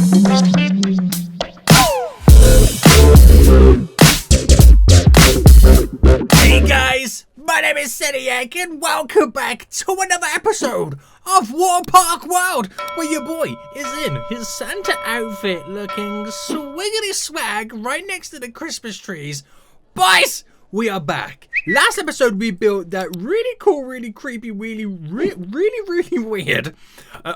Hey guys, my name is SENIAC and welcome back to another episode of Water Park World, where your boy is in his Santa outfit looking swiggity swag right next to the Christmas trees. Boys, we are back. Last episode we built that really cool, really creepy, really weird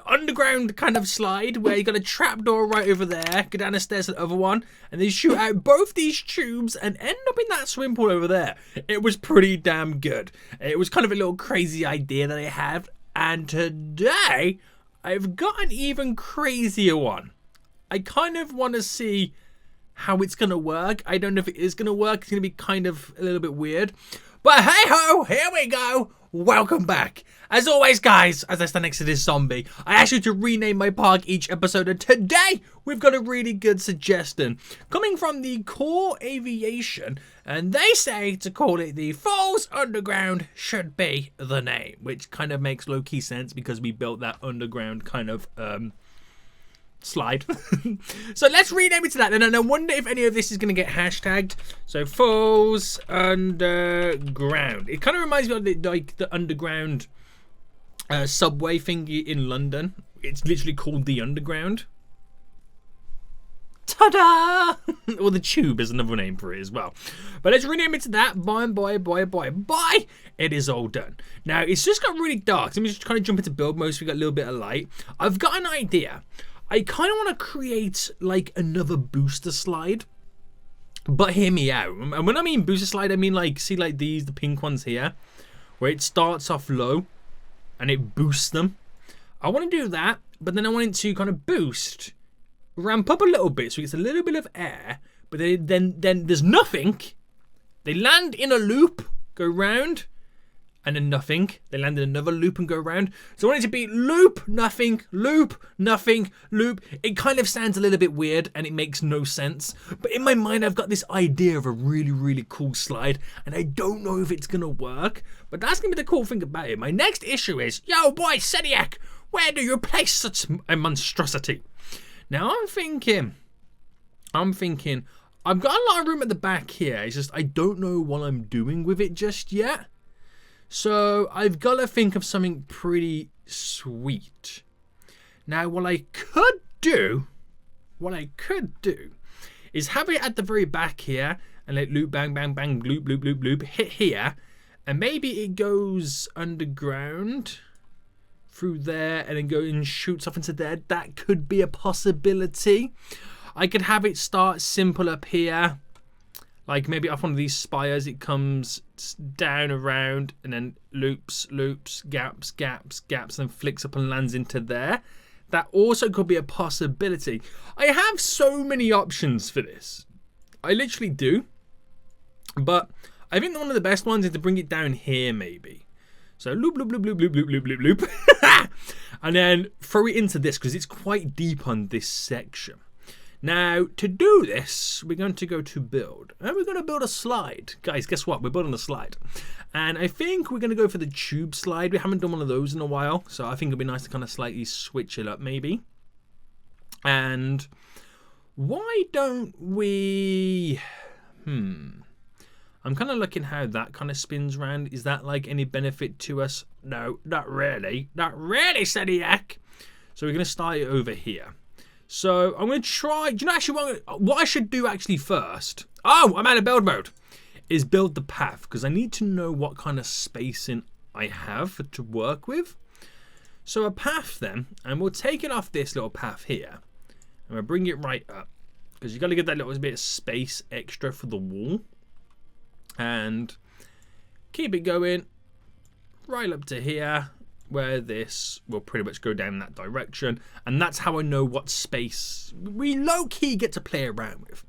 underground kind of slide where you got a trapdoor right over there, go down the stairs to the other one, and then shoot out both these tubes and end up in that swimming pool over there. It was pretty damn good. It was kind of a little crazy idea that I had, and today I've got an even crazier one. I kind of want to see how it's gonna work. I don't know if it is gonna work. It's gonna be kind of a little bit weird, but hey ho, here we go. Welcome back. As always, guys, as I stand next to this zombie, I asked you to rename my park each episode, and today we've got a really good suggestion coming from the Core Aviation, and they say to call it the Falls Underground should be the name, which kind of makes low-key sense because we built that underground kind of slide. So let's rename it to that then, and I wonder if any of this is going to get hashtagged. So Falls Underground. It kind of reminds me of the underground subway thingy in London. It's literally called the Underground. Ta-da! Or the Tube is another name for it as well. But let's rename it to that. Boy. It is all done. Now, it's just got really dark. So let me just kind of jump into build mode so we got a little bit of light. I've got an idea. I kind of want to create like another booster slide, but hear me out. And when I mean booster slide, I mean like, see like these, the pink ones here, where it starts off low and it boosts them. I want to do that, but then I want it to kind of boost, ramp up a little bit so it gets a little bit of air, but then there's nothing. They land in a loop, go round, and then nothing. They land in another loop and go around. So I want it to be loop, nothing, loop, nothing, loop. It kind of sounds a little bit weird and it makes no sense. But in my mind, I've got this idea of a really cool slide, and I don't know if it's going to work. But that's going to be the cool thing about it. My next issue is, yo boy, SENIAC, where do you place such a monstrosity? Now I'm thinking, I've got a lot of room at the back here. It's just, I don't know what I'm doing with it just yet. So I've got to think of something pretty sweet. Now, what I could do is have it at the very back here and let loop, bang, loop, hit here. And maybe it goes underground through there and then go and shoots off into there. That could be a possibility. I could have it start simple up here. Like maybe off one of these spires, it comes down around and then loops, gaps, and flicks up and lands into there. That also could be a possibility. I have so many options for this. I literally do. But I think one of the best ones is to bring it down here maybe. So loop. And then throw it into this because it's quite deep on this section. Now, to do this, we're going to go to build. And we're going to build a slide. Guys, guess what? We're building a slide. And I think we're going to go for the tube slide. We haven't done one of those in a while. So I think it'll be nice to kind of slightly switch it up, maybe. And why don't we... I'm kind of looking how that kind of spins around. Is that like any benefit to us? No, not really. Not really, SENIAC. So we're going to start it over here. So I'm going to try, do you know actually what I should do actually first? Oh, I'm out of build mode. Is build the path, because I need to know what kind of spacing I have to work with. So a path then, and we'll take it off this little path here. And we'll bring it right up, because you've got to get that little bit of space extra for the wall. And keep it going right up to here, where this will pretty much go down that direction. And that's how I know what space we low-key get to play around with.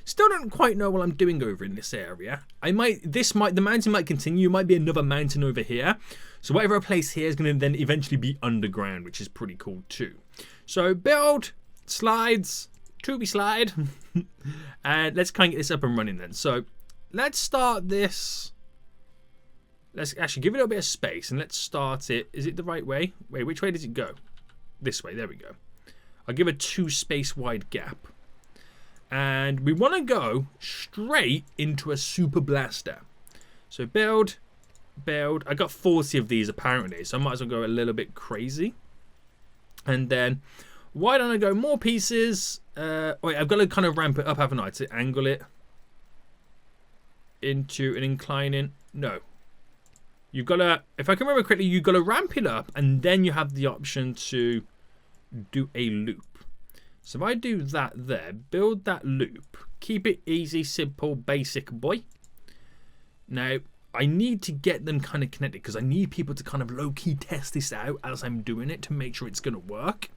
Still don't quite know what I'm doing over in this area. The mountain might continue. Might be another mountain over here. So whatever I place here is going to then eventually be underground, which is pretty cool too. So build, slides, tubey slide. And let's kind of get this up and running then. So let's start this. Let's actually give it a little bit of space and let's start it. Is it the right way? Wait, which way does it go? This way, there we go. I'll give a 2 space wide gap. And we want to go straight into a super blaster. So build. I got 40 of these apparently, so I might as well go a little bit crazy. And then, why don't I go more pieces? Wait, I've got to kind of ramp it up, haven't I? To angle it into an inclining. No. You've got to, if I can remember correctly, you've got to ramp it up, and then you have the option to do a loop. So if I do that there, build that loop, keep it easy, simple, basic, boy. Now, I need to get them kind of connected because I need people to kind of low-key test this out as I'm doing it to make sure it's going to work.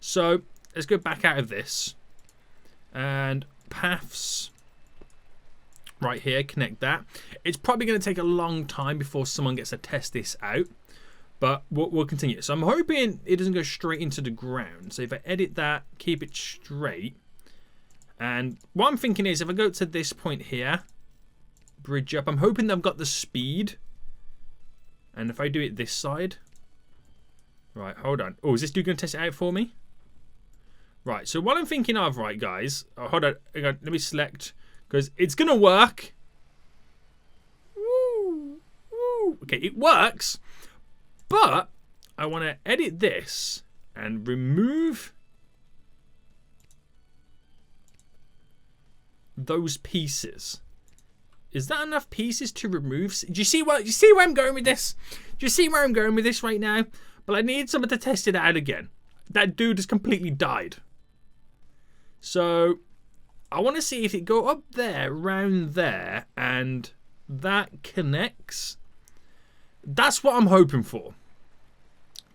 So let's go back out of this. And paths right here, connect that. It's probably going to take a long time before someone gets to test this out. But we'll continue. So I'm hoping it doesn't go straight into the ground. So if I edit that, keep it straight. And what I'm thinking is if I go to this point here, bridge up, I'm hoping I've got the speed. And if I do it this side. Right, hold on. Oh, is this dude going to test it out for me? Right, so what I'm thinking of, right, guys. Oh, hold on. Let me select. Because it's going to work. Woo, woo. Okay, it works. But I want to edit this and remove those pieces. Is that enough pieces to remove? Do you see where I'm going with this? Do you see where I'm going with this right now? But I need someone to test it out again. That dude has completely died. So I want to see if it go up there, round there, and that connects. That's what I'm hoping for.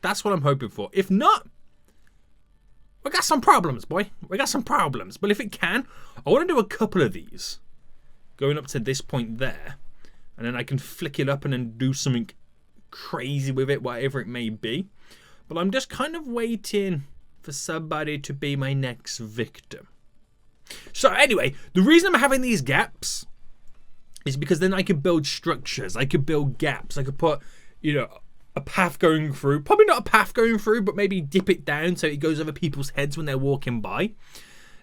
That's what I'm hoping for. If not, we got some problems, boy. We got some problems. But if it can, I want to do a couple of these. Going up to this point there. And then I can flick it up and then do something crazy with it, whatever it may be. But I'm just kind of waiting for somebody to be my next victim. So anyway, the reason I'm having these gaps is because then I could build structures. I could build gaps. I could put, you know, a path going through. Probably not a path going through, but maybe dip it down so it goes over people's heads when they're walking by.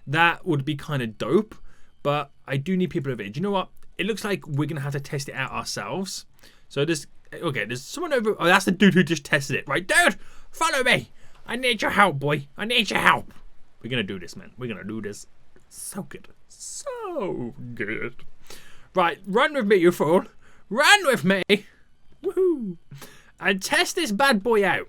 That would be kind of dope. But I do need people over here. Do you know what? It looks like we're going to have to test it out ourselves. So there's someone over. Oh, that's the dude who just tested it. Right, dude, follow me. I need your help, boy. I need your help. We're going to do this, man. We're going to do this. So good. So good. Right, run with me, you fool. Run with me. Woohoo. And test this bad boy out.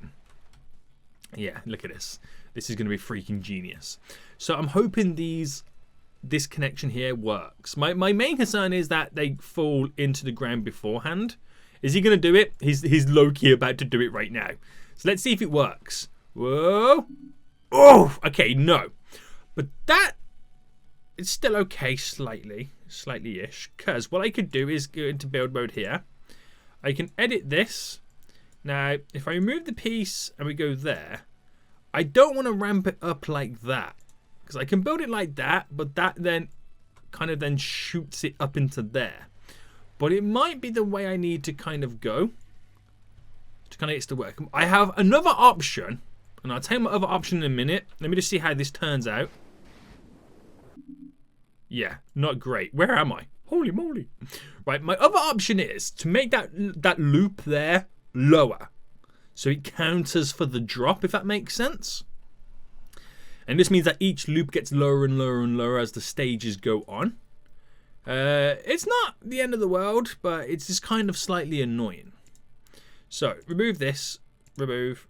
Yeah, look at this. This is going to be freaking genius. So I'm hoping this connection here works. My main concern is that they fall into the ground beforehand. Is he going to do it? He's low-key about to do it right now. So let's see if it works. Whoa. Oh, okay, no. But that, it's still okay slightly-ish. Because what I could do is go into build mode here. I can edit this. Now, if I remove the piece and we go there, I don't want to ramp it up like that. Because I can build it like that, but that then kind of then shoots it up into there. But it might be the way I need to kind of go to kind of get it to work. I have another option, and I'll tell you my other option in a minute. Let me just see how this turns out. Yeah, not great. Where am I? Holy moly. Right, my other option is to make that loop there lower. So it counters for the drop, if that makes sense. And this means that each loop gets lower and lower and lower as the stages go on. It's not the end of the world, but it's just kind of slightly annoying. So, remove this. Remove.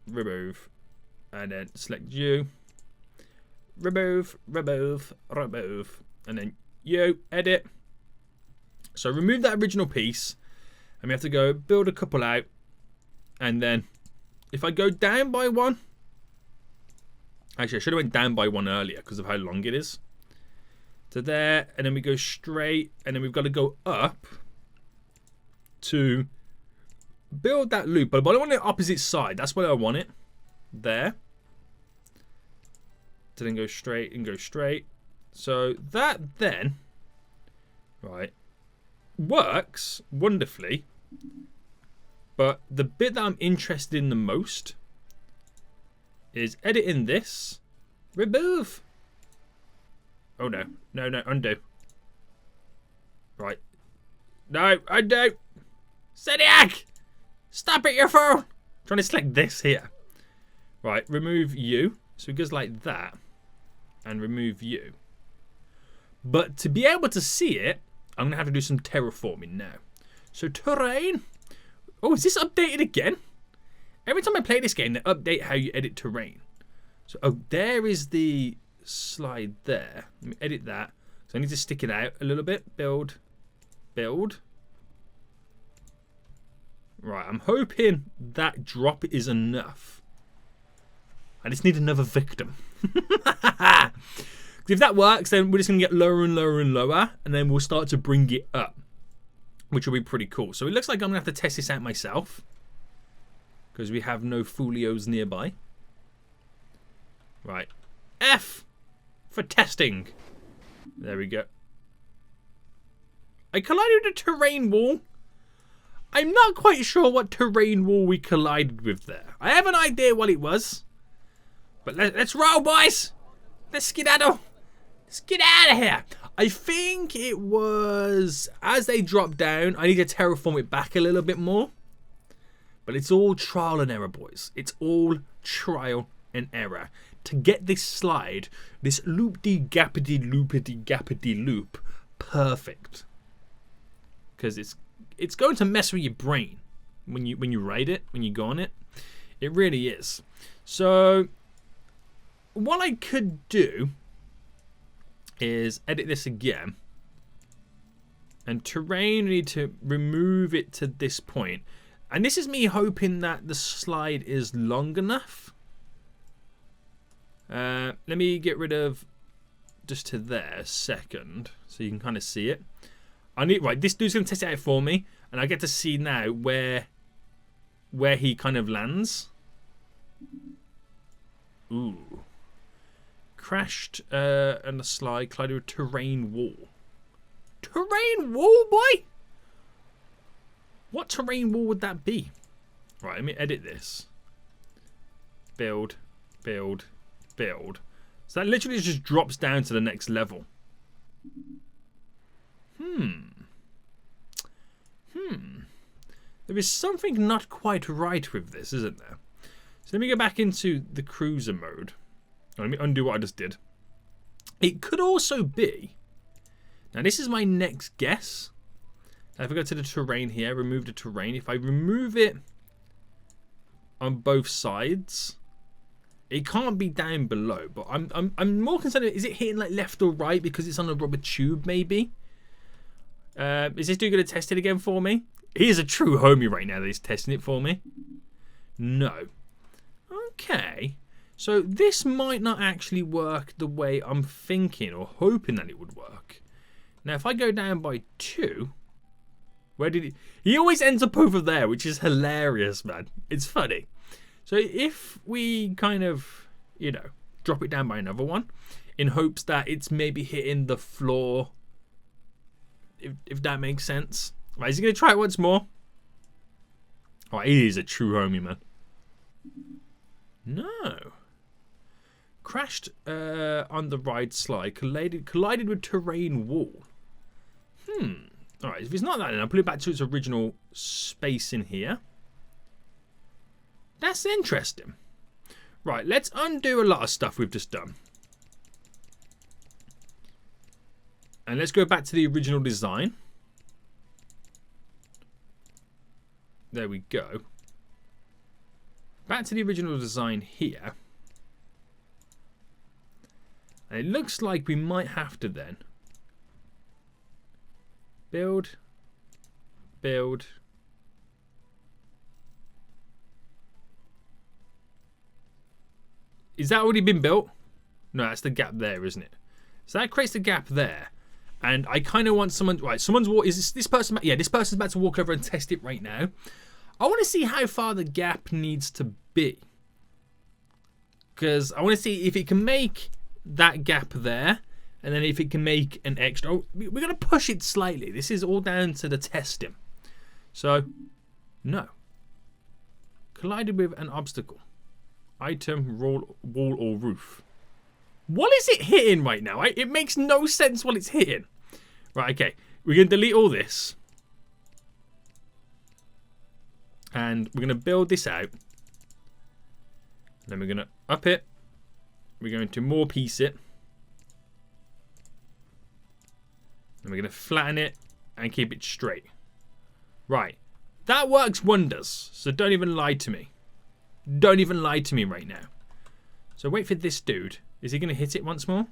And then select you. Remove. And then you. Edit. So, remove that original piece. And we have to go build a couple out. And then, if I go down by one. Actually, I should have went down by one earlier because of how long it is. To there, and then we go straight, and then we've got to go up to build that loop. But I want it opposite side. That's where I want it. There. To then go straight and go straight. So that then, right, works wonderfully. But the bit that I'm interested in the most is editing this Remove. Oh no. No, no, undo. Right. No, undo. SENIAC! Stop it, your phone! I'm trying to select this here. Right, remove you. So it goes like that. And remove you. But to be able to see it, I'm going to have to do some terraforming now. So terrain. Oh, is this updated again? Every time I play this game, they update how you edit terrain. So, oh, there is the slide there. Let me edit that. So I need to stick it out a little bit. Build. Build. Right, I'm hoping that drop is enough. I just need another victim. If that works, then we're just going to get lower and lower and lower, and then we'll start to bring it up, which will be pretty cool. So it looks like I'm going to have to test this out myself, because we have no folios nearby. Right. F for testing. There we go. I collided with a terrain wall. I'm not quite sure what terrain wall we collided with there. I have an idea what it was. But let's roll, boys. Let's skedaddle. Let's get out of here. I think it was, as they drop down, I need to terraform it back a little bit more. But it's all trial and error, boys. It's all trial and error. To get this slide, this loop-de-gappity-loopity-gappity loop, perfect. Because it's going to mess with your brain when you ride it, when you go on it. It really is. So what I could do is edit this again. And terrain, we need to remove it to this point. And this is me hoping that the slide is long enough. Let me get rid of just to there a second, so you can kind of see it. Right, this dude's gonna test it out for me, and I get to see now where he kind of lands. Ooh, crashed on the slide, collided with terrain wall. Terrain wall, boy. What terrain wall would that be? Right, let me edit this. Build, build, build. So that literally just drops down to the next level. There is something not quite right with this, isn't there? So let me go back into the cruiser mode. Let me undo what I just did. It could also be... Now this is my next guess. Now if I go to the terrain here, remove the terrain. If I remove it on both sides, it can't be down below. But I'm more concerned, is it hitting like left or right because it's on a rubber tube maybe? Is this dude going to test it again for me? He is a true homie right now that he's testing it for me. No. Okay. So this might not actually work the way I'm thinking or hoping that it would work. Now if I go down by 2, where did he... He always ends up over there, which is hilarious, man. It's funny. So if we kind of, you know, drop it down by another one in hopes that it's maybe hitting the floor, if that makes sense. Right, is he going to try it once more? Oh, he is a true homie, man. No. Crashed on the ride slide, collided with terrain wall. Alright, if it's not that, then I'll put it back to its original space in here. That's interesting. Right, let's undo a lot of stuff we've just done. And let's go back to the original design. There we go. Back to the original design here. And it looks like we might have to then build, build. Is that already been built? No, that's the gap there, isn't it? So that creates the gap there. And I kind of want someone... Right, is this person... Yeah, this person's about to walk over and test it right now. I want to see how far the gap needs to be. Because I want to see if it can make that gap there. And then if it can make an extra... Oh, we're going to push it slightly. This is all down to the testing. So, no. Collided with an obstacle. Item, wall or roof. What is it hitting right now? It makes no sense what it's hitting. Right, okay. We're going to delete all this. And we're going to build this out. Then we're going to up it. We're going to more piece it. And we're going to flatten it and keep it straight. Right. That works wonders. So don't even lie to me. Don't even lie to me right now. So wait for this dude. Is he going to hit it once more?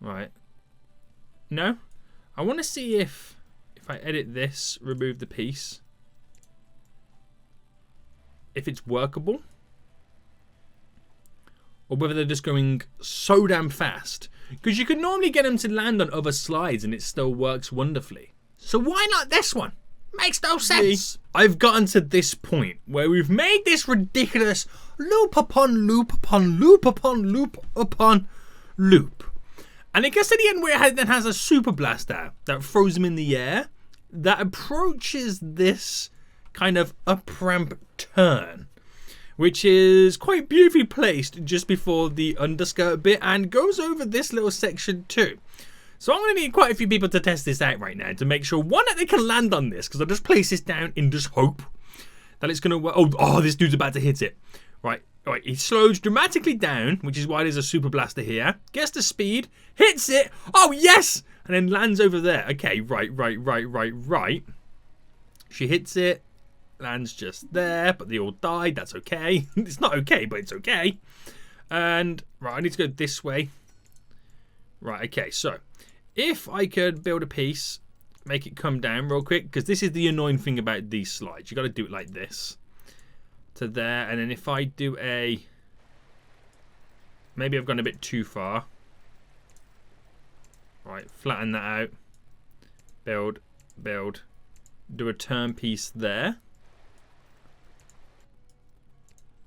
Right. No? I want to see if I edit this, remove the piece, if it's workable. Or whether they're just going so damn fast. Because you can normally get them to land on other slides and it still works wonderfully. So why not this one? Makes no sense. I've gotten to this point where we've made this ridiculous loop upon loop upon loop upon loop upon loop. And it gets to the end where it then has a super blaster that throws them in the air that approaches this kind of up ramp turn, which is quite beautifully placed just before the underskirt bit and goes over this little section too. So I'm going to need quite a few people to test this out right now to make sure, one, that they can land on this, because I'll just place this down in just hope that it's going to work. Oh, this dude's about to hit it. Right, he slows dramatically down, which is why there's a super blaster here. Gets the speed, hits it. Oh, yes! And then lands over there. Okay, right. She hits it, lands just there, but they all died. That's okay. It's not okay, but it's okay. And, right, I need to go this way. Right, okay, so if I could build a piece, make it come down real quick, because this is the annoying thing about these slides. You got to do it like this to there, and then if I do a, maybe I've gone a bit too far. Right, flatten that out. Build. Do a turn piece there.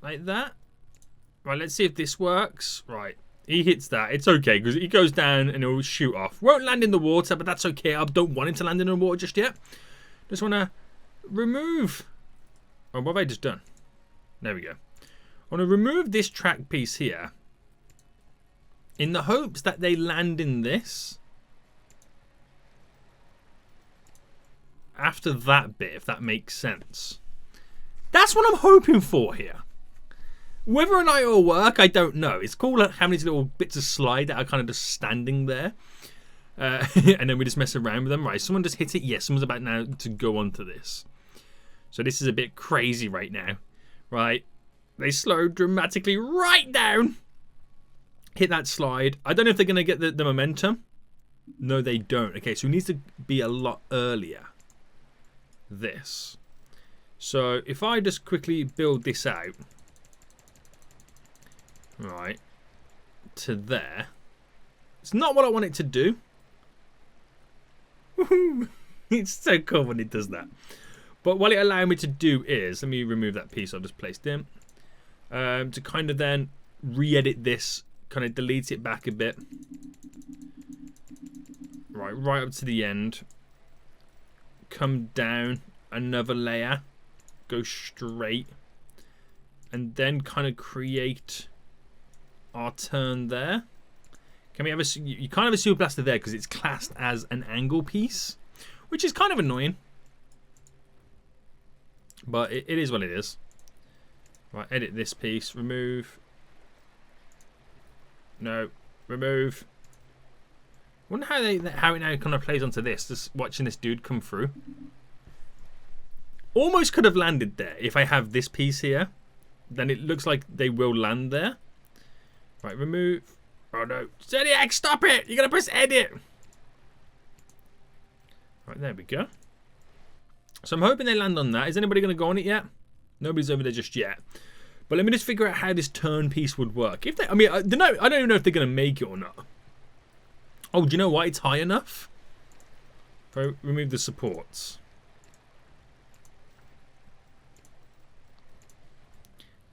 Like that. Right, let's see if this works. Right. He hits that. It's okay because he goes down and he'll shoot off. Won't land in the water, but that's okay. I don't want him to land in the water just yet. Just want to remove. Oh, what have I just done? There we go. I want to remove this track piece here in the hopes that they land in this after that bit, if that makes sense. That's what I'm hoping for here. Whether or not it'll work, I don't know. It's cool having these little bits of slide that are kind of just standing there. And then we just mess around with them. Right, someone just hit it. Yes, someone's about now to go onto this. So this is a bit crazy right now. Right, they slow dramatically right down. Hit that slide. I don't know if they're going to get the momentum. No, they don't. Okay, so it needs to be a lot earlier. This. So if I just quickly build this out. Right, to there. It's not what I want it to do. Woohoo! It's so cool when it does that. But what it allowed me to do is, let me remove that piece I just placed in. To kind of then re-edit this, kind of delete it back a bit. Right up to the end. Come down another layer. Go straight. And then kind of create our turn there. Can we have a, you can't have a super blaster there because it's classed as an angle piece, which is kind of annoying, but it is what it is. Right, edit this piece, remove, no, remove. I wonder how it now kind of plays onto this, just watching this dude come through. Almost could have landed there if I have this piece here, then it looks like they will land there. Right, remove. Oh no. SENIAC, stop it! You gotta press edit! Right, there we go. So I'm hoping they land on that. Is anybody gonna go on it yet? Nobody's over there just yet. But let me just figure out how this turn piece would work. If they, I mean, I don't even know if they're gonna make it or not. Oh, do you know what? It's high enough. If I remove the supports.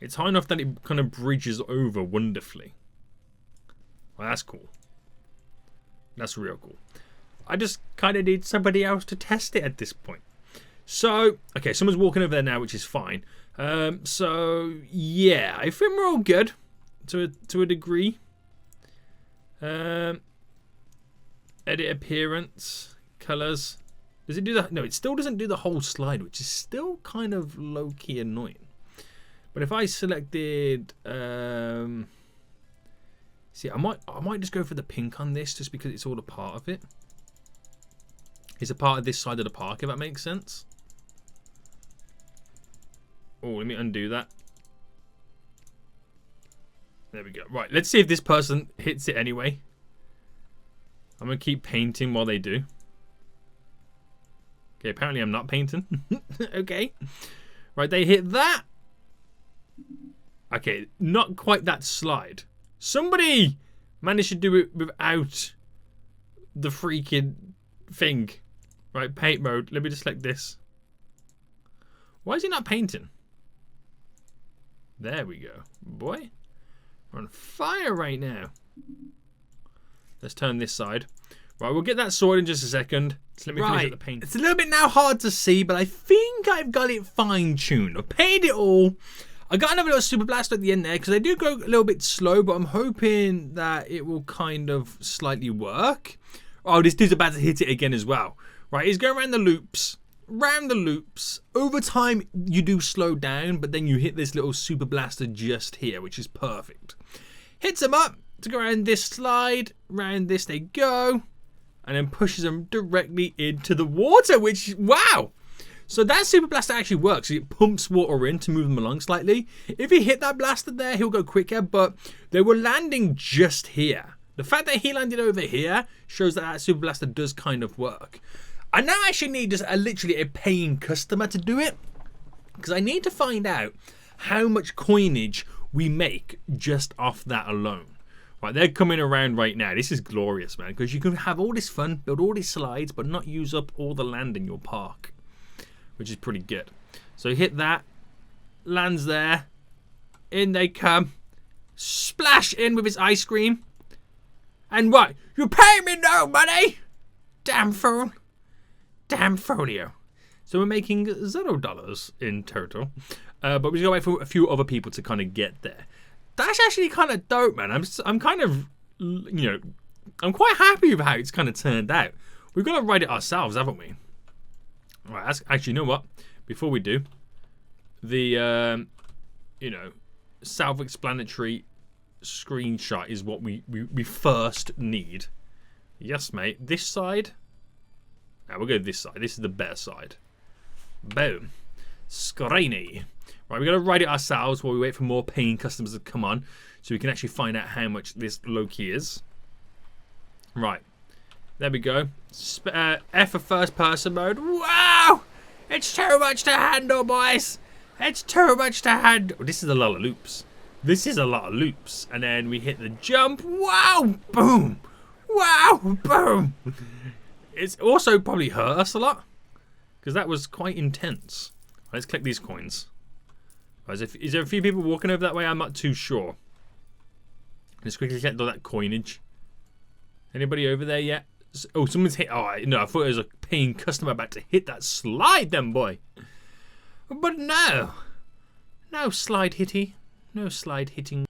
It's high enough that it kind of bridges over wonderfully. Well, that's cool. That's real cool. I just kind of need somebody else to test it at this point. So, okay, someone's walking over there now, which is fine. So, yeah, I think we're all good to a degree. Edit appearance, colors. Does it do that? No, it still doesn't do the whole slide, which is still kind of low-key annoying. But if I selected, see, I might just go for the pink on this, just because it's all a part of it. It's a part of this side of the park, if that makes sense. Oh, let me undo that. There we go. Right, let's see if this person hits it anyway. I'm going to keep painting while they do. Okay, apparently I'm not painting. Okay. Right, they hit that. Okay, not quite that slide. Somebody managed to do it without the freaking thing. Right, paint mode. Let me just select this. Why is he not painting? There we go. Boy, we're on fire right now. Let's turn this side. Right, we'll get that sorted in just a second. So let me finish up the paint. It's a little bit now hard to see, but I think I've got it fine-tuned. I've painted it all. I got another little super blast at the end there, because I do go a little bit slow, but I'm hoping that it will kind of slightly work. Oh, this dude's about to hit it again as well. Right, he's going around the loops. Round the loops. Over time, you do slow down, but then you hit this little super blaster just here, which is perfect. Hits them up to go around this slide. Round this they go. And then pushes them directly into the water, which, wow. So that super blaster actually works. It pumps water in to move them along slightly. If he hit that blaster there, he'll go quicker, but they were landing just here. The fact that he landed over here shows that that super blaster does kind of work. I now actually need just literally a paying customer to do it, because I need to find out how much coinage we make just off that alone. Right, they're coming around right now. This is glorious, man, because you can have all this fun, build all these slides, but not use up all the land in your park, which is pretty good. So hit that, lands there, in they come, splash in with his ice cream, and what? You pay me no money? Damn fool. Damn folio. So we're making $0 in total, but we just gotta wait for a few other people to kind of get there. That's actually kind of dope, man. I'm kind of, you know, I'm quite happy with how it's kind of turned out. We've got to write it ourselves, haven't we? All right, actually, you know what? Before we do, the, you know, self-explanatory screenshot is what we first need. Yes, mate. This side. Now we'll go this side. This is the better side. Boom. Screeny. Right, we're going to write it ourselves while we wait for more paying customers to come on, so we can actually find out how much this low-key is. Right. There we go. F for first person mode. Wow! It's too much to handle, boys. It's too much to handle. This is a lot of loops. This is a lot of loops. And then we hit the jump. Wow! Boom! Wow! Boom! It's also probably hurt us a lot, because that was quite intense. Let's click these coins. Is there a few people walking over that way? I'm not too sure. Let's quickly collect all that coinage. Anybody over there yet? Oh, someone's hit. Oh, no, I thought it was a paying customer about to hit that slide then, boy. But no. No slide hitty. No slide hitting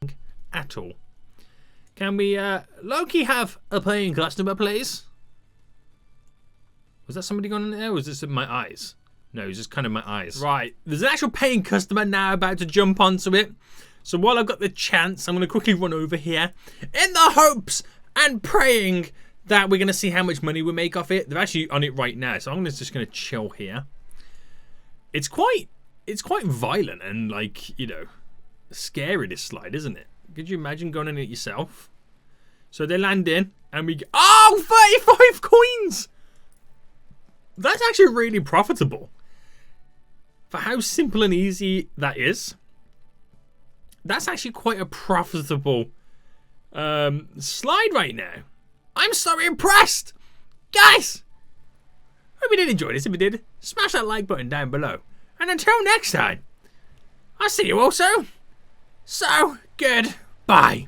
at all. Can we, low-key have a paying customer, please? Was that somebody gone in there, or was this in my eyes? No, it's just kind of my eyes. Right, there's an actual paying customer now about to jump onto it. So while I've got the chance, I'm going to quickly run over here in the hopes and praying that we're going to see how much money we make off it. They're actually on it right now, so I'm just going to chill here. It's quite violent and, like, you know, scary, this slide, isn't it? Could you imagine going in it yourself? So they land in and we get, oh, 35 coins! That's actually really profitable. For how simple and easy that is, that's actually quite a profitable slide right now. I'm so impressed! Guys! Hope you did enjoy this. If you did, smash that like button down below. And until next time, I'll see you all soon. So, goodbye.